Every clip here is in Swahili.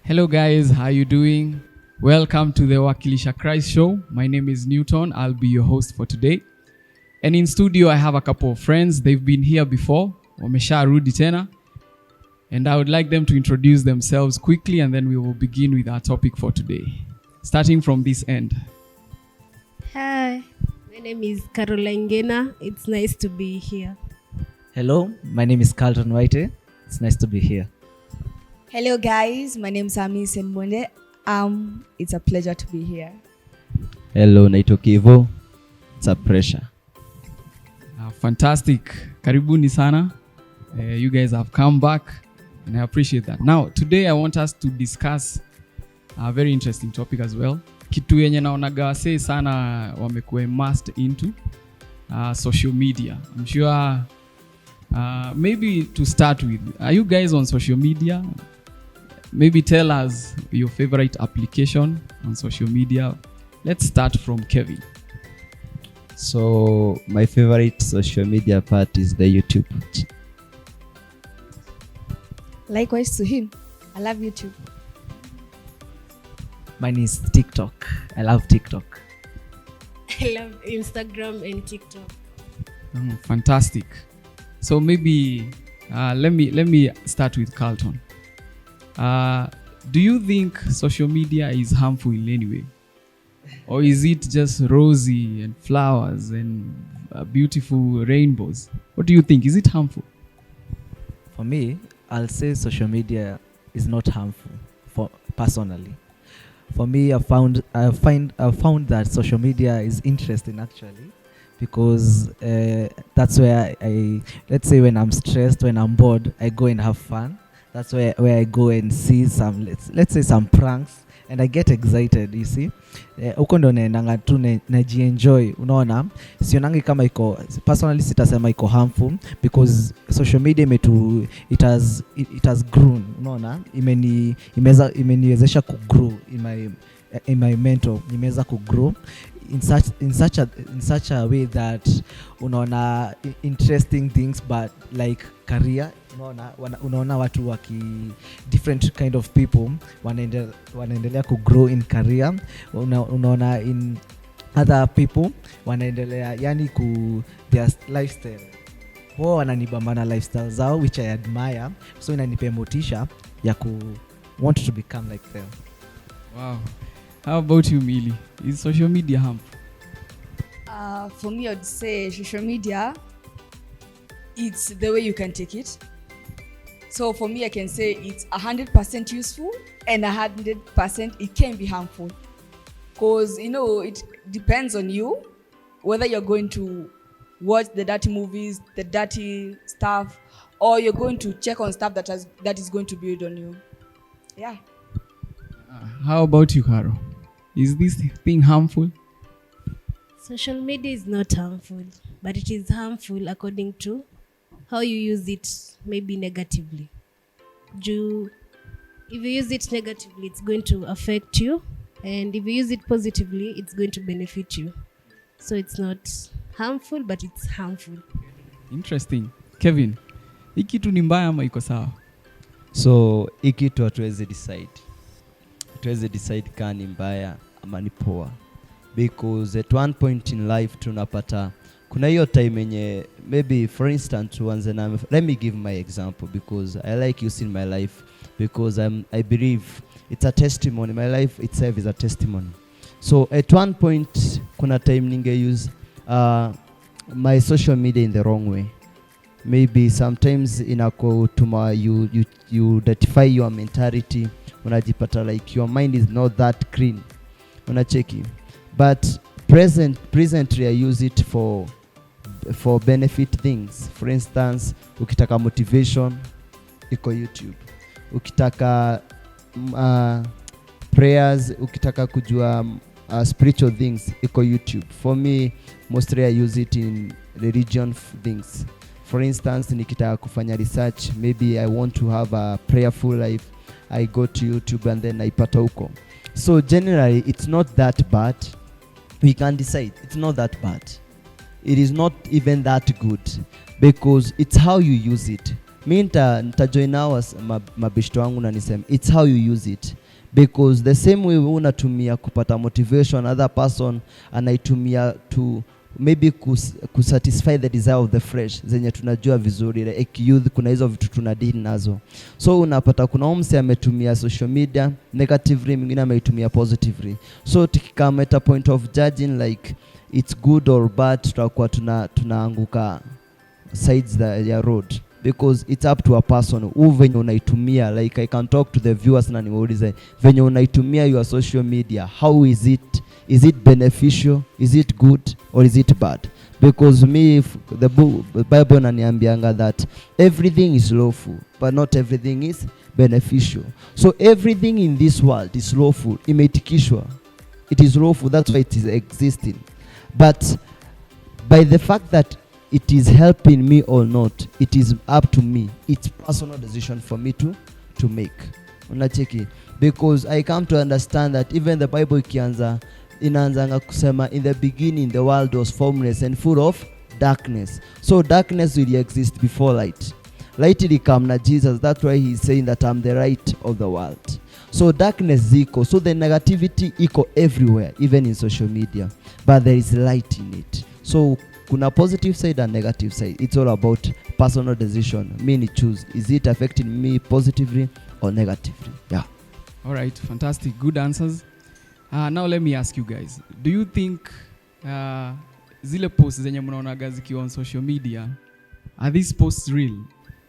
Hello guys, how you doing? Welcome to the Wakilisha Christ show. My name is Newton. I'll be your host for today. And in studio I have a couple of friends. They've been here before. Wamesharudi tena. And I would like them to introduce themselves quickly and then we will begin with our topic for today. Starting from this end. Hi, my name is Caroline Gena. It's nice to be here. Hello, my name is Carlton White. It's nice to be here. Hello guys, my name is Ami Senmonde. It's a pleasure to be here. Hello, naitwa Kivo. It's a pressure. Fantastic. Karibuni sana. You guys have come back and I appreciate that. Now, today I want us to discuss a very interesting topic as well. Kitu yenye naonaga wase sana wamekuwa immersed into social media. I'm sure maybe to start with, are you guys on social media? Maybe tell us your favorite application on social media. Let's start from Kevin. So my favorite social media part is the YouTube. Likewise to him. I love YouTube. Mine is TikTok. I love TikTok. I love Instagram and TikTok. Fantastic. So maybe let me start with Carlton. Do you think social media is harmful in any way? Or is it just rosy and flowers and beautiful rainbows? What do you think? Is it harmful? For me, I'll say social media is not harmful personally. For me, I found that social media is interesting actually, because that's where let's say when I'm stressed, when I'm bored, I go and have fun. That's where I go and see some, let's say some pranks, and I get excited, you see. Uko ndo naendanga tu najienjoy, unaona. Sionangi kama iko, personally sitasema iko harmful, because social media it has grown, unaona. Imeniwezesha kugrow in my mental, imeweza kugrow in such a way that unaona interesting things, but like career, unaona watu waki different kind of people wanaendelea ku grow in career, unaona in other people wanaendelea yani ku their lifestyle, wao wananibambana lifestyle zao, which I admire, so inanipa motisha ya ku want to become like them. Wow. How about you, Millie? Is social media harmful? For me, I'd say social media, it's the way you can take it. So for me, I can say it's 100% useful and 100% it can be harmful. Because, it depends on you, whether you're going to watch the dirty movies, the dirty stuff, or you're going to check on stuff that is going to build on you. Yeah. How about you, Caro? Is this thing harmful? Social media is not harmful, but it is harmful according to how you use it, maybe negatively. If you use it negatively, it's going to affect you. And if you use it positively, it's going to benefit you. So it's not harmful, but it's harmful. Interesting. Kevin, hii kitu ni mbaya ama iko sawa? So hii kitu hatuwezi decide kama ni mbaya ama ni poa, because at one point in life tunapata kuna hiyo time yenye, maybe for instance tuanze na, let me give my example because I like using my life, because I believe it's a testimony. My life itself is a testimony. So at one point kuna time ninge use my social media in the wrong way. Maybe sometimes inako tuma you identify your mentality, unajipata like your mind is not that clean, unacheki. But presently I use it for benefit things. For instance, ukitaka motivation iko YouTube, ukitaka prayers, ukitaka kujua spiritual things iko YouTube. For me, mostly I use it in religion things. For instance, nikitaka kufanya research, maybe I want to have a prayerful life, I go to YouTube and then naipata huko. So generally it's not that bad. We can decide it's not that bad. It is not even that good, because it's how you use it. mi nita join hours mabishto wangu na niseme it's how you use it, because the same way unatumia kupata motivation, other person anaitumia to maybe kusatisfy the desire of the flesh zenye tunajua vizuri, like youth, kuna hizo vitu tunadili nazo. So unapata kuna mse ametumia social media negatively, mwingine ameitumia positively. So tukikama at a point of judging like it's good or bad, tutakuwa tunaanguka sides ya road, because it's up to a person venye unaitumia. Like I can talk to the viewers na niwaulize venye unaitumia your social media, how is it beneficial, is it good or is it bad? Because me, the Bible naniambianga that everything is lawful but not everything is beneficial. So everything in this world is lawful, imeitikishwa, it is lawful, that's why it is existing. But by the fact that it is helping me or not, it is up to me. It's personal decision for me to make. Unacheki? Because I come to understand that even the Bible inaanzanga kusema in the beginning the world was formless and full of darkness. So darkness will exist before light. Light will come na Jesus. That's why he's saying that I'm the light of the world. So darkness ziko. So the negativity iko everywhere, even in social media. But there is light in it. So kuna positive side and negative side. It's all about personal decision. Me ni choose. Is it affecting me positively or negatively? Yeah. All right, fantastic. Good answers. Now let me ask you guys. Do you think zile posts zenye mnaonaga zikiwa on social media, are these posts real?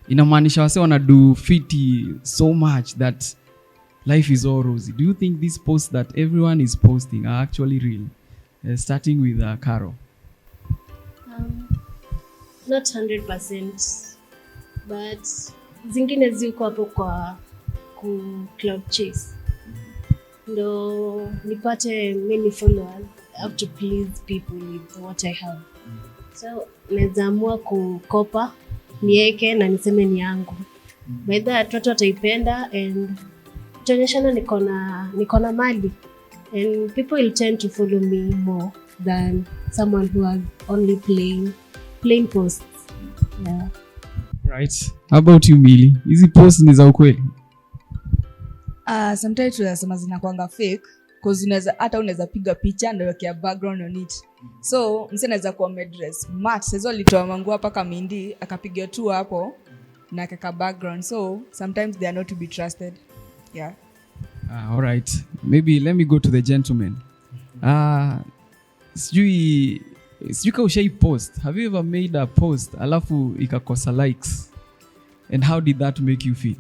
Inamaanisha wase wana do fiti so much that life is all rosy. Do you think these posts that everyone is posting are actually real? Starting with Caro. Not 100%, but zingine ziko hapo kwa cloud chase. Ndo nipate many followers, I have to please people with what I have. So naweza amua kukopa niweke na niseme ni yangu. By that watu wataipenda and tuonyeshana niko na mali, and people will tend to follow me more than someone who has only plain posts. Yeah. Right. How about you, Milly? Hizi posts ni za ukweli? Sometimes tunasema zinakuanga fake because unaweza piga picha ndio wekea background on it. So mse anaweza kuwa dress mat, sasa alitoa manguo hapa Kamindi akapiga tu hapo na akaka background. So sometimes they are not to be trusted. Yeah. All right. Maybe let me go to the gentleman. Sijui ka ushai post. Have you ever made a post alafu ikakosa likes? And how did that make you feel?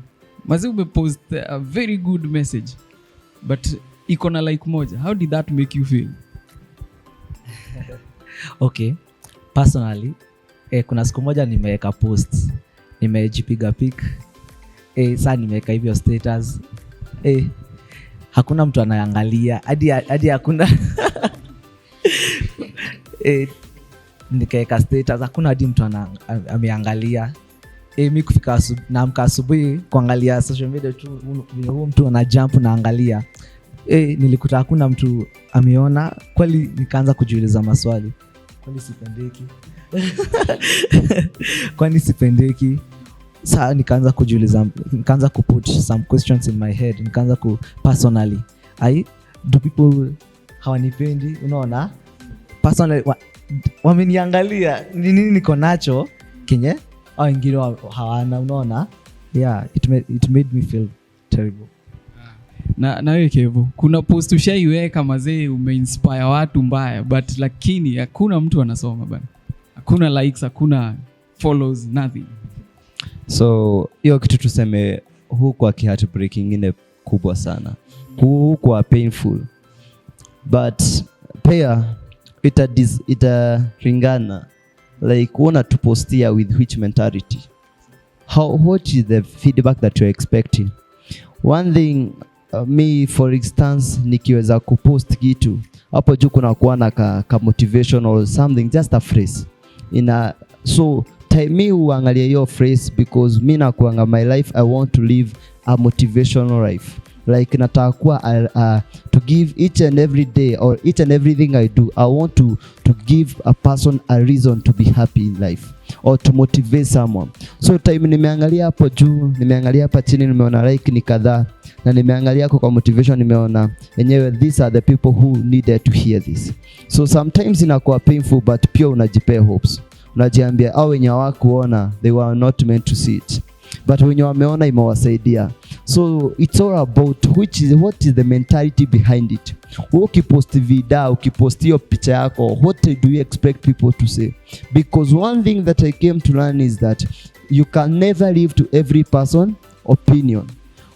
Mazi umepost a very good message but iko na like moja. How did that make you feel? Okay. Personally, kuna siku moja nimeweka post. Nimejipiga pic. Sasa nimeweka hivyo status. Hakuna mtu anaangalia. Hadi hakuna nikaweka status, hakuna hadi mtu ameangalia. Mimi kufika naamka asubuhi kuangalia social media tu, huyo mtu ana jump na angalia. Nilikuta hakuna mtu ameona. Kweli nikaanza kujiuliza maswali. Kwani sipendeki? Sasa nikaanza kujiuliza, nikaanza kuput some questions in my head. Nikaanza personally, do people hawanipendi? Unaona? Personally wameniangalia nini niko nacho kenye au wengine hawana, unaona? Yeah, it made me feel terrible. Na wewe Kevo, kuna post ushaiweka mazee umeinspire watu mbaya but lakini hakuna mtu anasoma bana. Hakuna likes, hakuna follows, nothing. So hiyo kitu tuseme huko heartbreaking ingine kubwa sana. Huko painful. But pia itaringana like una tupostia with which mentality. What is the feedback that you're expecting? One thing, me for instance, nikiweza kupost kitu hapo juu kuna kuwa na ka motivation or something, just a phrase so me uangalia hiyo phrase because me nakuanga my life I want to live a motivational life. Like nataka kuwa to give each and every day or each and everything I do, I want to give a person a reason to be happy in life. or to motivate someone. So time nimeangalia hapo juu, nimeangalia hapa chini, nimeona like ni kadhaa, na nimeangalia kwa motivation, nimeona yenyewe these are the people who needed to hear this. So sometimes inakuwa painful, but pia unajipea hopes. Unajiambia au wenye hawakuona, they were not meant to see it, but wenye wameona imewasaidia. So it's all about what is the mentality behind it. Ukipost video, ukipost hiyo picha yako, what do you expect people to say? Because one thing that I came to learn is that you can never live to every person opinion.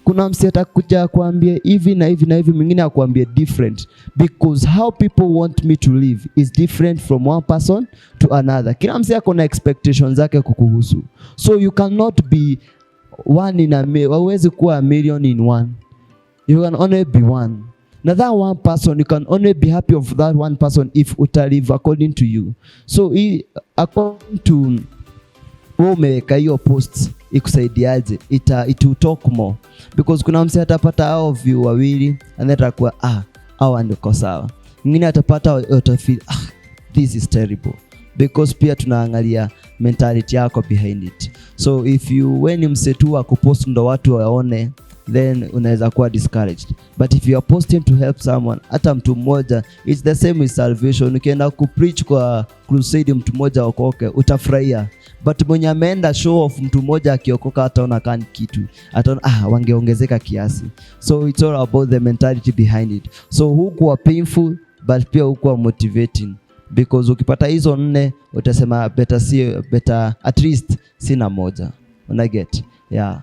Kuna msi atakuja kuambia hivi na hivi na hivi, mwingine akuambia different, because how people want me to live is different from one person to another. Kila msi ako na expectations zake kukuhusu. So you cannot be one in a million. Hauwezi kuwa a million in one. You can only be one. Now that one person, you can only be happy of that one person if uta live according to you. So according to umeweka hiyo post ikusaidiaje, it will talk more, because kuna mse atapata hao view wawili and atakuwa hao ndiko sawa, mwingine atapata utafeel this is terrible, because pia tunaangalia mentality yako behind it. So if you when mse tu akupost ndo watu waone, then unaweza kuwa discouraged. But if you are posting to help someone, hata mtu mmoja, it's the same with salvation. Ukienda kupreach kwa crusade mtu mmoja okoke, utafurahia. But mwenye ameenda show off mtu mmoja akiokoka, ataona kani kitu, ataona wangeongezeka kiasi. So it's all about the mentality behind it. So hukuwa painful, but pia hukuwa motivating, because ukipata hizo nne utasema better at least sina moja. Una get? Yeah.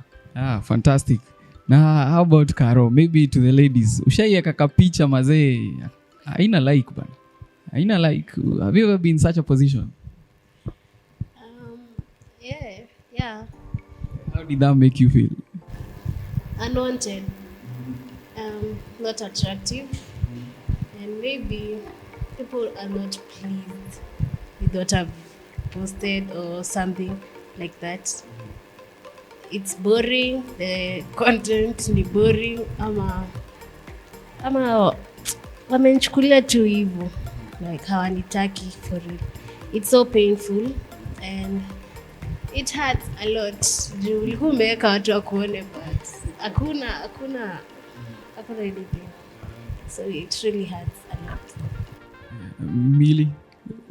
Fantastic. Na how about Karo? Maybe to the ladies. Ushaiweka kapicha mazee, haina like bana. Haina like. Have you ever been in such a position? Yeah. How did that make you feel? Unwanted. Not attractive. And maybe people are not pleased with what I've posted or something like that. It's boring, the content ni boring, ama wamenichukulia tu hivyo, like hawanitaki for it. It's so painful and it hurts a lot. Juu ulikuwa umeweka watu wakuone, but hakuna anything. So it really hurts a lot. Mili,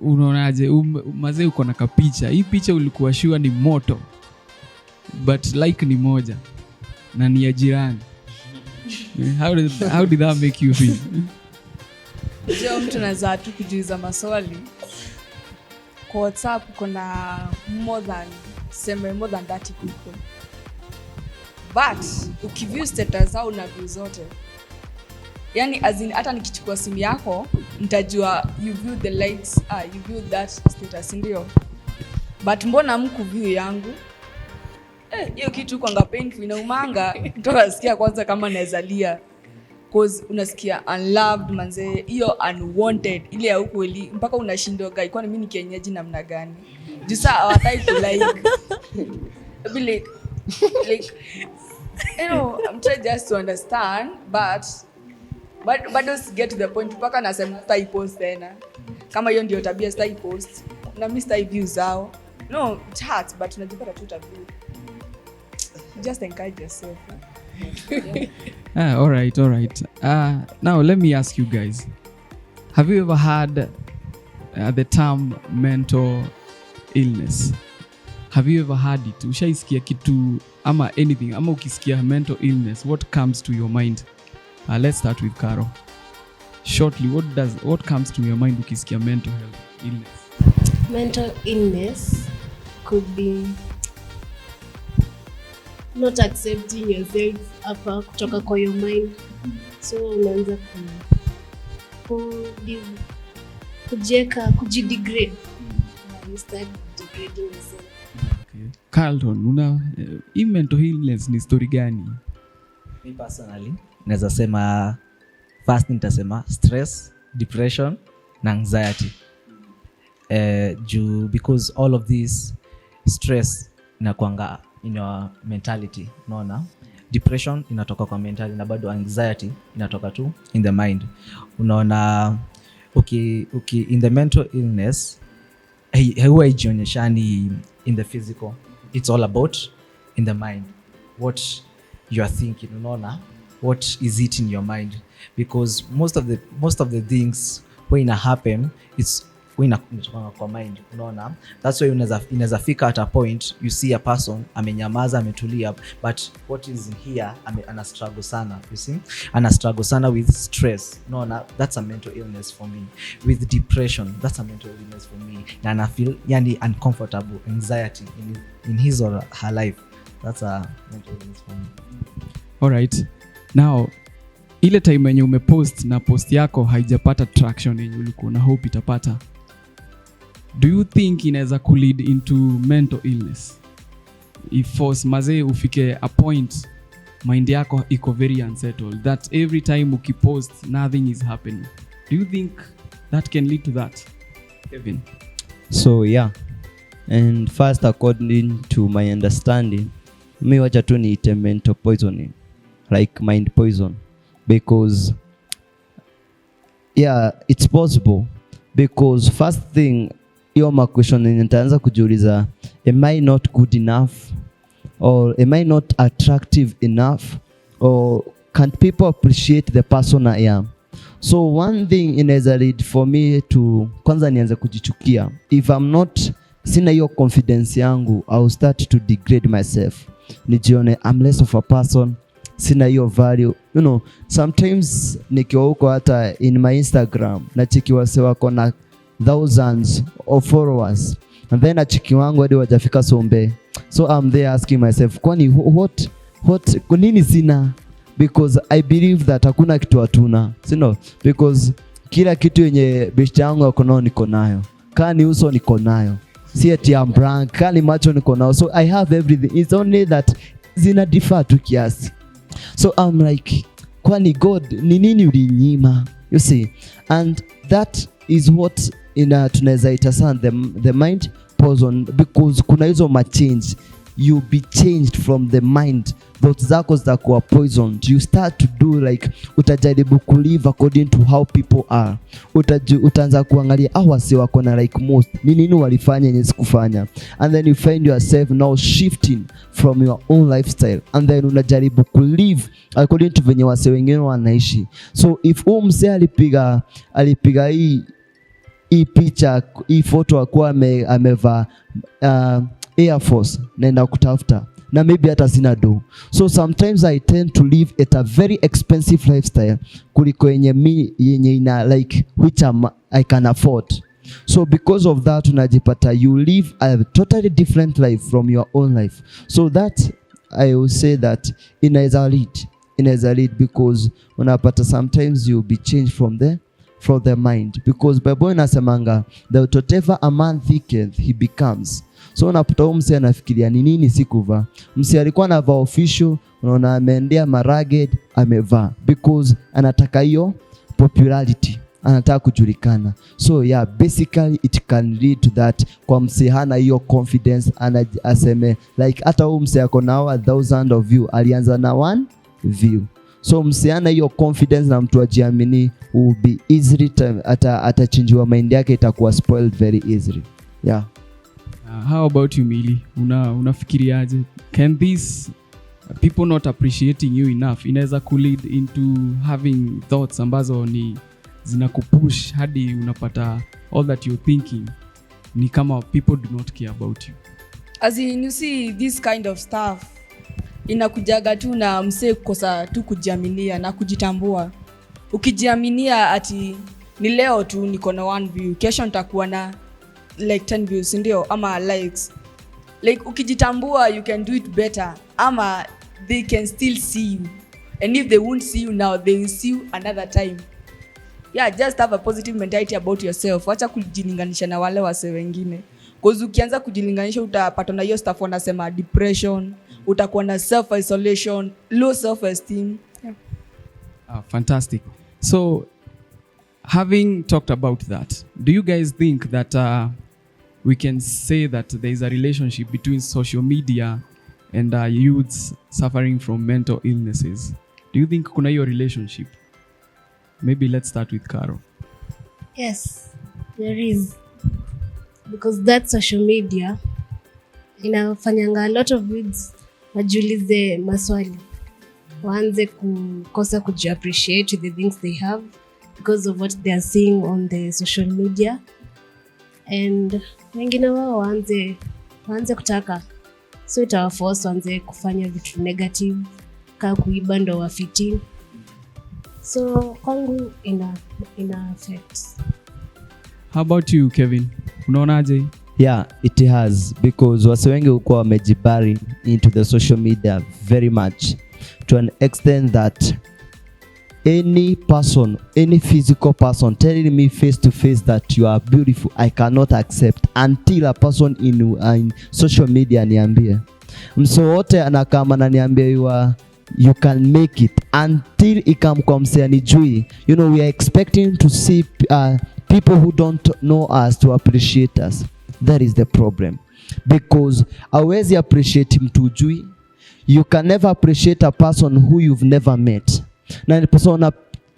unaonaje? Mazee uko na kapicha. Hii picha ulikuwa sure ni moto, but like ni moja na ni ya jirani. How did that make you feel? Leo mtu anaweza tu kujiuliza maswali. Kwa WhatsApp kuna more than 30 people. But ukiview status au na view zote, yani hata nikichukua simu yako nitajua you view the likes, you view that status, ndio. But mbona mkuview yangu? Hiyo kitu kwanga painful, inaumanga. Mtoka nasikia kwanza kama naezalia, cause unasikia unloved manze, hiyo unwanted ile ya ukweli, mpaka unashindwa guy, kwani mimi ni kienyeji namna gani? Jusa hawataki ku be like I'm trying just to understand, but don't get to the point mpaka nasema stai post tena. Kama hiyo ndio tabia, stai post na mimi stai views zao. No, it hurts, but unajipata tu tabia. Just encourage yourself. All right. Now let me ask you guys, have you ever had the term mental illness? Have you ever had it? Ushaisikia kitu ama anything, ama ukisikia mental illness, what comes to your mind? Let's start with Karo. Shortly, what comes to your mind ukisikia mental health illness? Mental illness could be not accepting yourself hapa kutoka kwa your mind. So unaanza kujidegrade. You start degrading yourself. Okay. Carlton, hii mental illness ni story gani? Me personally, naweza sema first nitasema stress, depression na anxiety. Because all of this stress inakuanga in your mentality, unaona? Depression inatoka kwa mentality, na bado anxiety inatoka tu in the mind. Unaona, in the mental illness, huwa haijionyeshani in the physical. It's all about in the mind, what you are thinking, unaona, what is it in your mind, because most of the things when ina happen, it's when inatoka kwa mind, unaona. That's why inaweza fika at a point you see a person amenyamaza, ametulia, but what is in here ana struggle sana, you see, ana struggle sana with stress, unaona. That's a mental illness for me. With depression, that's a mental illness for me, na ana feel yani uncomfortable, anxiety in his or her life. That's a mental illness for me. All right. Now, ile time yenye umepost na post yako haijapata traction yenye ulikuwa na hope itapata, do you think inaweza lead into mental illness? If force maze ufike a point mind yako iko very unsettled that every time ukipost nothing is happening, do you think that can lead to that, Kevin? So yeah, and first, according to my understanding, mi wacha tu niite mental poisoning, like mind poison, because yeah, it's possible, because first thing hiyo ma question nitaanza kujiuliza, am I not good enough, or am I not attractive enough, or can people appreciate the person I am? So one thing inaweza lead for me to kwanza nianze kujichukia. If I'm not, sina hiyo confidence yangu, I'll start to degrade myself, nijione I'm less of a person, sina hiyo value. You know, sometimes nikiwa huko hata in my Instagram nachiki wase wako na thousands of followers, and then achiki wangu hadi wajafika sombe, so I'm there asking myself, kwani what kwa nini sina? Because I believe that hakuna kitu hatuna, because kila kitu yenye best yangu yako nao niko nayo, kani uso niko nayo, si eti I'm brand, kani macho niko nayo, so I have everything. It's only that zina differ tu kiasi. So I'm like, kwani God ni nini ulinyima? You see, and that is what tunaweza ita sana the mind poison, because kuna hizo change, you be changed from the mind, thoughts zako zitakuwa poisoned. You start to do like, utajaribu kulive according to how people are. Utaanza kuangalia wasi wako na like most ni nini walifanya yenye sikufanya, and then you find yourself now shifting from your own lifestyle, and then unajaribu kulive according to venye wase wengine wanaishi. So if mse alipiga hii picha, hii photo akuwa amevaa Air Force, naenda kutafuta na maybe hata sina do, so sometimes I tend to live at a very expensive lifestyle kuliko yenye ina like which I can afford. So because of that unajipata you live a totally different life from your own life. So that I will say that inaweza lead because unapata sometimes you be changed from the mind, because Bible inasemanga that whatever a man thinketh he becomes. So unapata mse anafikiria ni nini sikuva, mse alikuwa anavaa official, unaona ameendea maraged amevaa, because anataka hiyo popularity, anataka kujulikana. So yeah, basically it can lead to that, kwa mse hana hiyo confidence, aseme like hata mse yako na 1,000 of view alianza na 1 view. So msiana hiyo confidence na mtu ajiamini will be easily atachinjiwa mind yake, itakuwa spoiled very easily. Yeah. How about you, Mili? Unafikiriaje? Can these people not appreciating you enough inaweza lead into having thoughts ambazo ni zinakupush hadi unapata all that you're thinking ni kama people do not care about you? As in, you see this kind of stuff inakujaga tu na mse kukosa tu kujiaminia na kujitambua. Ukijiaminia ati ni leo tu niko na 1 view, kesho nitakuwa na like 10 views, ndio, ama likes. Like ukijitambua you can do it better, ama they can still see you, and if they won't see you now they will see you another time. Yeah, just have a positive mentality about yourself. Acha kujilinganisha na wale wase wengine, because ukianza kujilinganisha utapata na hiyo stuff wanasema depression, utakuwa na self isolation, low self esteem. Yeah. Fantastic. So having talked about that, do you guys think that we can say that there is a relationship between social media and youths suffering from mental illnesses? Do you think kuna hiyo relationship? Maybe let's start with Carol. Yes, there is. because that social media inafanyanga a lot of youths wajiulize maswali, waanze kukosa kujiappreciate the things they have because of what they are seeing on the social media, and wengine wao waanze kutaka, so itawaforce waanze kufanya vitu negative kaa kuiba ndo wafiti. So kwangu ina affects. How about you, Kevin? Unaonaje? Yeah, it has, because wase wengi huko wamejibari into the social media very much to an extent that any person, any physical person telling me face to face that you are beautiful, I cannot accept until a person in social media niambie. Mso wote anakama na niambie you can make it, until ikamkwamsea nijui. You know, we are expecting to see people who don't know us to appreciate us. That is the problem, because hawezi appreciate mtu ujui. You can never appreciate a person who you've never met. Na ni person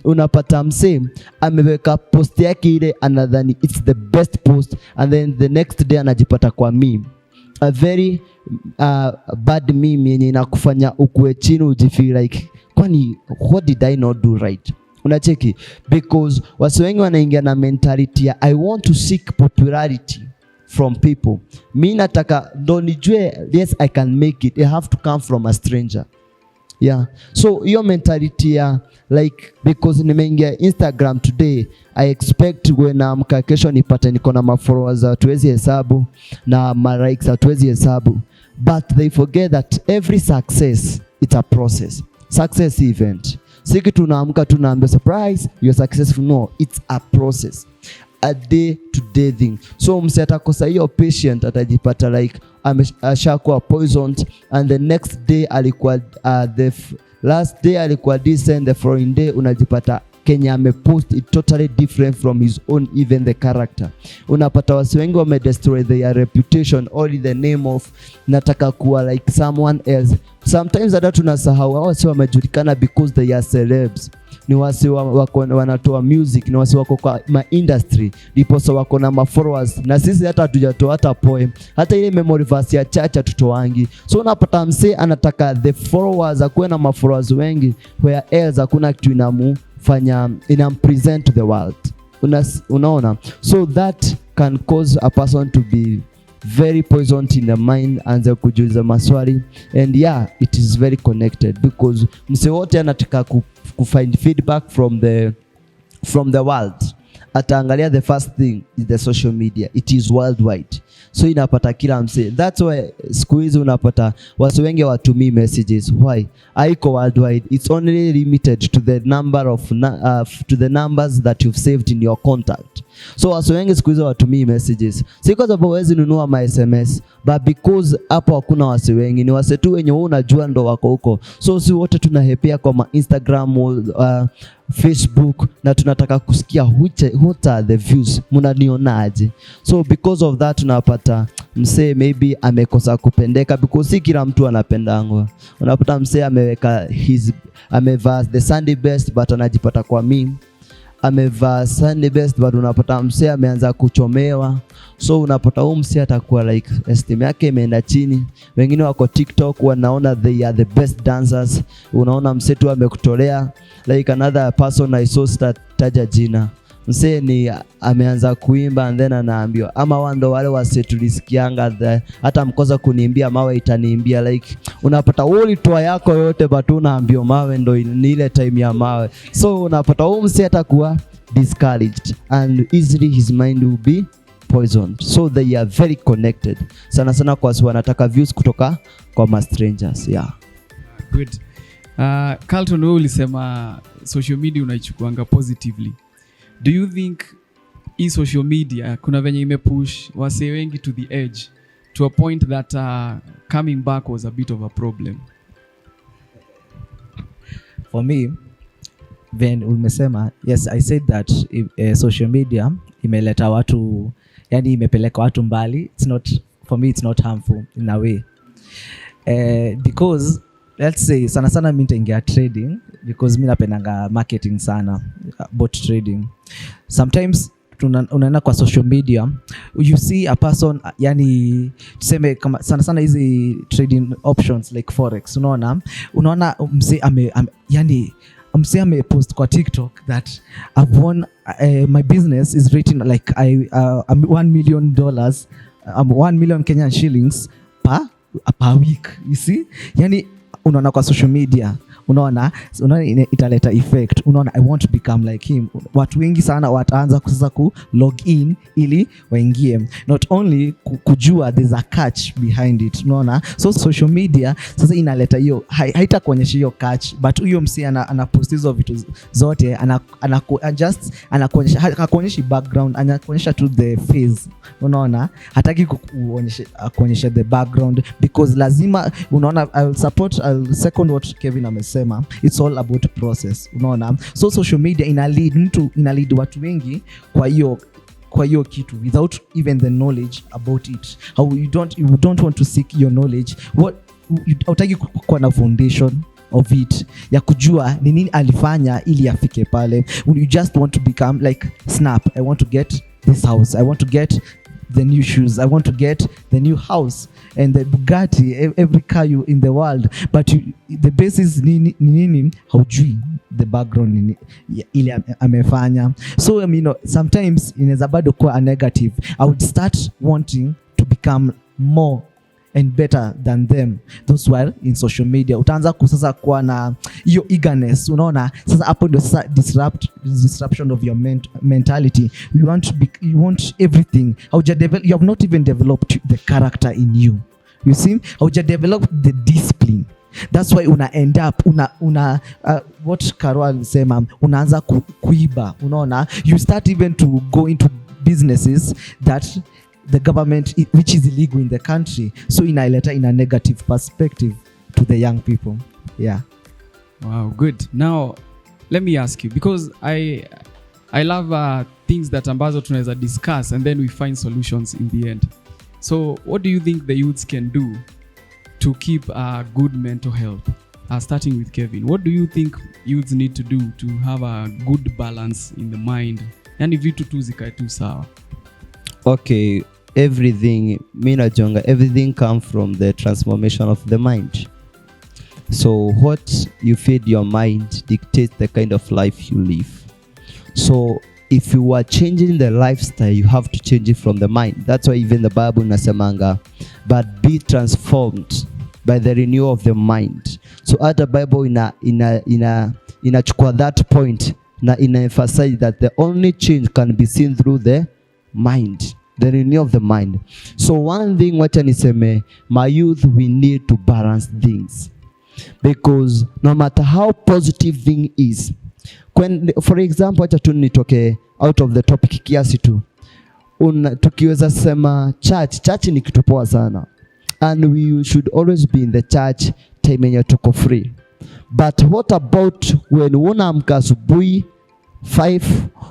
unapata mse ameweka post yake ile anadhani it's the best post, and then the next day anajipata kwa meme, a very bad meme yenye inakufanya ukue chini ujifeel like kwani what did I not do right? Unacheki, because watu wengi wanaingia na mentality ya I want to seek popularity from people. Mimi nataka ndo nijue, yes I can make it, I have to come from a stranger. Yeah, so hiyo mentality ya like, because nimeingia Instagram today, I expect when amka kesho nipate niko na followers hatuwezi hesabu na likes hatuwezi hesabu, but they forget that every success it's a process. Success event siki tunaamka tunaambia surprise you're successful, no, it's a process, a day to day thing. So mse atakosa hiyo patient, atajipata like ashakuwa poisoned, and the next day alikuwa the last day alikuwa decent, the following day unajipata Kenya amepost it totally different from his own, even the character. Unapata wasi wengi wamedestroy their reputation all in the name of nataka kuwa like someone else. Sometimes hata tunasahau hao wasi wamejulikana because they are celebs. Ni wasi wanatoa music, ni wasi wako kwa industry, ndipo wako na followers, na sisi hata hatujatoa hata poem, hata ile memory verse ya chacha tutoangi. So unapata mse anataka the followers akuwe na followers wengi, where else hakuna kitu inamufanya present to the world. Unaona, so that can cause a person to be very poisoned in the mind, anza kujiuliza maswali, and yeah, it is very connected, because mse wote anataka find feedback from the world. Ataangalia the first thing is the social media, it is worldwide, so inapata kila mse. That's why siku hizi unapata watu wengi watumii messages. Why? Haiko worldwide, it's only limited to the number of to the numbers that you've saved in your contact. So watu wengi siku hizi watumii messages, si kwa sababu hawezi nunua ma SMS, but because hapo hakuna watu wengi, ni watu tu wenye unajua ndo wako huko. So si wote tunahepea kwa Instagram, Facebook, na tunataka kusikia what are the views, mnanionaje? So because of that tunapata mse maybe amekosa kupendeka, because si kila mtu anapendangwa. Unapata mse amevaa the Sunday best but anajipata kwa meme, amevaa Sunday best but unapata mse ameanza kuchomewa. So unapata mse atakuwa like esteem yake imeenda chini. Wengine wako TikTok wanaona they are the best dancers, unaona mse tu amekutolea like another person I saw taja jina, mse ni ameanza kuimba and then anaambiwa ama wando wale wase tulisikianga hata mkoza kuniimbia mawe itaniimbia, like unapata ulitoa yako yote but unaambiwa mawe ndo ni ile time ya mawe. So unapata mse atakuwa discouraged and easily his mind will be poisoned. So they are very connected sana kwa sababu wanataka views kutoka kwa strangers. Yeah, good. Carlton, wewe ulisema social media unaichukuanga positively. Do you think hii social media kuna venye imepush wase wengi to the edge to a point that coming back was a bit of a problem? For me, when umesema, yes, I said that social media imeleta watu, yani imepeleka watu mbali. It's not, for me it's not harmful in a way, because let's say sana mimi nitaingia trading, because mimi napendanga marketing sana, bot trading. Sometimes unaenda kwa social media, you see a person, yani tuseme kama sana sana hizi trading options like forex, unaona mzee yani msee amepost kwa TikTok that I've won, my business is rating like I'm $1 million, 1 million Kenyan shillings per week, you see. Yani unaona kwa social media, unaona italeta effect, unaona I want to become like him. Watu wengi sana wataanza sasa ku log in ili waingie, not only kujua there's a catch behind it, unaona. So social media sasa inaleta hiyo, haitakuonyesha hiyo catch, but huyo msi anapost hizo vitu zote, anakuonyesha background, anakuonyesha to the face, unaona. Hataki kuonyesha the background because lazima, unaona. I'll second what Kevin amesema. It's all about process, unaona. So social media inalead watu wengi kwa hiyo kitu without even the knowledge about it. How you don't want to seek your knowledge, what hautaki kuwa na foundation of it ya kujua ni nini alifanya ili afike pale. You just want to become like Snap, I want to get this house, I want to get the new shoes, I want to get the new house and the Bugatti, every car you in the world, but the basis nini haujui the background ili amefanya. So I mean, sometimes inaweza bado kuwa a negative. I would start wanting to become more and better than them, those who are in social media. Utaanza sasa kuwa na hiyo eagerness, unaona. Sasa hapo ndio sasa disruption of your mentality. You want everything. You have not even developed the character in you, you see. Developed the discipline. That's why una end up what Carol sema, unaanza kuiba, unaona. You start even to go into businesses that the government, which is illegal in the country. So in a negative perspective to the young people. Yeah. Wow, good. Now let me ask you, because I love things that ambazo tunaweza discuss and then we find solutions in the end. So what do you think the youths can do to keep good mental health? Starting with Kevin, what do you think youths need to do to have a good balance in the mind? Yani vitu tu zikae tu sawa. Okay, everything comes from the transformation of the mind. So what you feed your mind dictates the kind of life you live. So if you are changing the lifestyle, you have to change it from the mind. That's why even the Bible inasemanga, but be transformed by the renewal of the mind. So the Bible inachukua that point na emphasize that the only change can be seen through the mind, the renewal of the mind. So one thing wacha niseme, my youth, we need to balance things, because no matter how positive thing is, when, for example, wacha tu nitoke out of the topic kiasi tu, tukiweza sema church ni kitu poa sana, and we should always be in the church time yenye tuko free. But what about when unaamka asubuhi 5,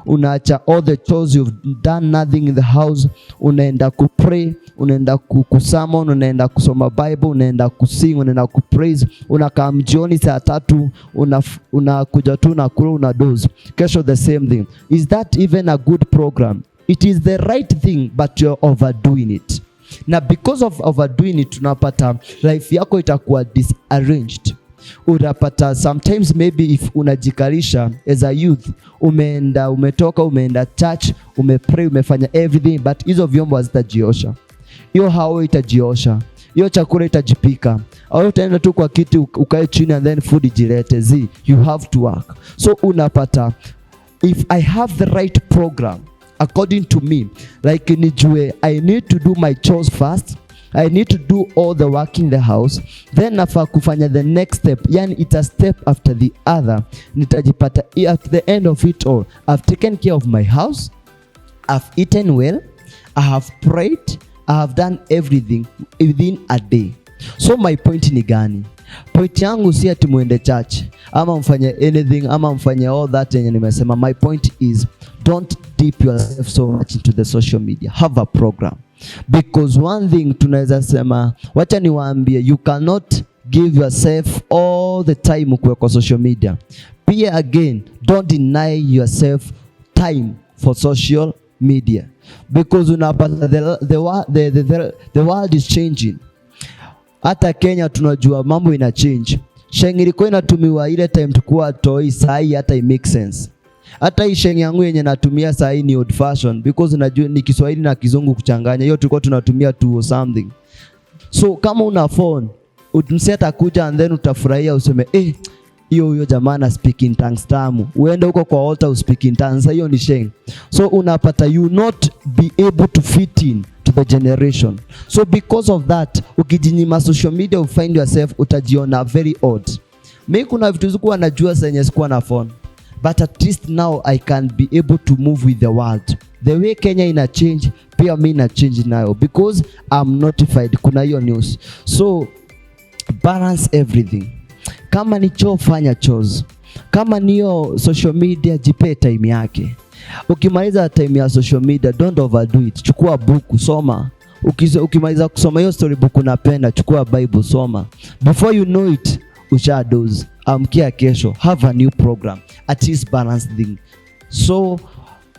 unaacha all the chores, you've done nothing in the house, unaenda kupray, unaenda kusummon, unaenda kusoma Bible, unaenda kusing, unaenda kupraise, unakaa mjioni saa 3, unakuja tu na kula, una doze, kesho the same thing. Is that even a good program? It is the right thing, but you're overdoing it. Na because of overdoing it, tunapata life yako itakuwa disarranged. Utapata sometimes maybe if unajikalisha as a youth, umeenda church, umepray, umefanya everything, but hizo vyombo hazitajiosha, hiyo hao itajiosha, hiyo chakula itajipika, au utaenda tu kwa kiti ukae chini and then food ijilete. You have to work. So unapata, if I have the right program according to me, like nijue I need to do my chores first, I need to do all the work in the house, then nafa kufanya the next step, yani it's a step after the other. Nitajipata at the end of it all, I've taken care of my house, I've eaten well, I have prayed, I have done everything within a day. So my point ni gani? Point yangu si ati muende church ama mfanye anything ama mfanye all that yenye nimesema. My point is, don't dip yourself so much into the social media. Have a program. Because one thing tunaweza sema, wacha niwaambie, you cannot give yourself all the time kwa social media. Pia again, don't deny yourself time for social media, because unapata the world is changing. Hata Kenya tunajua mambo ina change. Sheng ilikuwa inatumiwa ile time tukua toy, sahi hata it make sense. Hata hii sheng yangu yenye natumia sahi ni old fashion, because najua ni Kiswahili na Kizungu kuchanganya. Hiyo tulikuwa tunatumia or something. So kama una phone, utamseta kuja and then utafurahia useme hiyo jamaa na speak in tongues tamu. Uende huko kwa altar speak in tongues, hiyo ni sheng. So unapata you not be able to fit in to the generation. So because of that, ukijinyima social media, you find yourself utajiona very odd. Mimi kuna vitu zikuwa najua zenye sikuwa na phone, but at least now I can be able to move with the world. The way Kenya ina change, pia mimi na change nayo, because I'm notified kuna hiyo news. So balance everything. Kama ni choo, fanya chores. Kama niyo social media, jipe time yake. Ukimaliza time ya social media, don't overdo it. Chukua book, soma. Ukimaliza kusoma hiyo storybook unapenda, chukua Bible, soma. Before you know it, ushadoze. Amkia kesho, have a new program. At least balance thing. So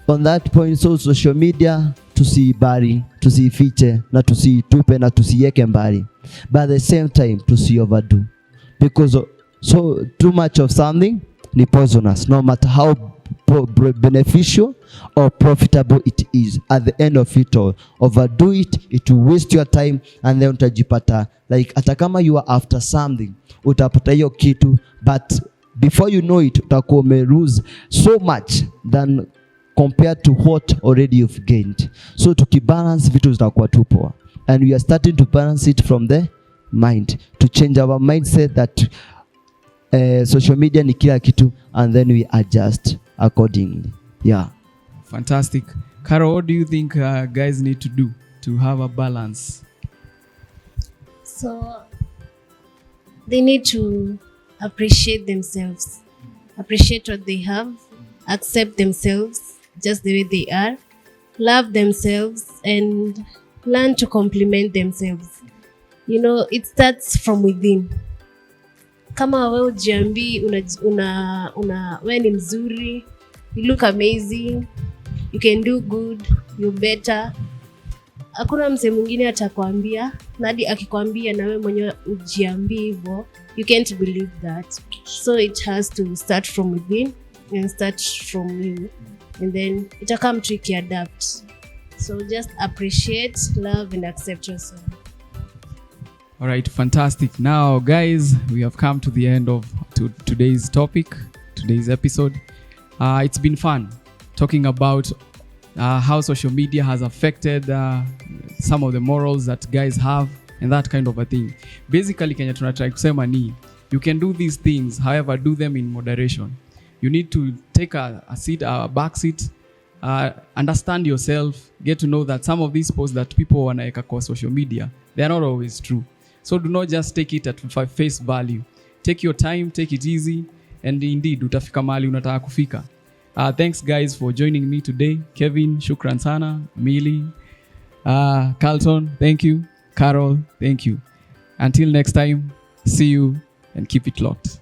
on that point, so social media tusibari, tusifiche na tusitupe na tusiweke mbali. But at the same time tusi-overdo. Because so too much of something ni poisonous, no matter how beneficial or profitable it is. At the end of it all, overdo it, it will waste your time, and then utajipata like hata kama you are after something, utapata hiyo kitu, but before you know it utakuwa lose so much than compared to what already you've gained. So tukibalance vitu zitakuwa tu poa, and we are starting to balance it from the mind, to change our mindset that social media ni kila kitu, and then we adjust accordingly. Yeah. Fantastic. Carol, what do you think guys need to do to have a balance? So they need to appreciate themselves, appreciate what they have, accept themselves just the way they are, love themselves, and learn to compliment themselves. You know, it starts from within. Kama wewe ujiambii wewe ni mzuri, you look amazing, you can do good, you're better, hakuna mse mwingine atakwambia, nadi akikwambia na wewe mwenyewe ujiambii hivyo, you can't believe that. So it has to start from within and start from you, and then itakam tricky adapt. So just appreciate, love, and accept yourself. All right, fantastic. Now, guys, we have come to the end of today's topic, today's episode. It's been fun talking about how social media has affected some of the morals that guys have and that kind of a thing. Basically, Kenya tunatry kusema ni, you can do these things, however, do them in moderation. You need to take a back seat, understand yourself, get to know that some of these posts that people wanaeka kwa social media, they are not always true. So do not just take it at face value. Take your time, take it easy, and indeed utafika mahali unataka kufika. Thanks guys for joining me today. Kevin, shukran sana. Millie, Carlton, thank you. Carol, thank you. Until next time, see you and keep it locked.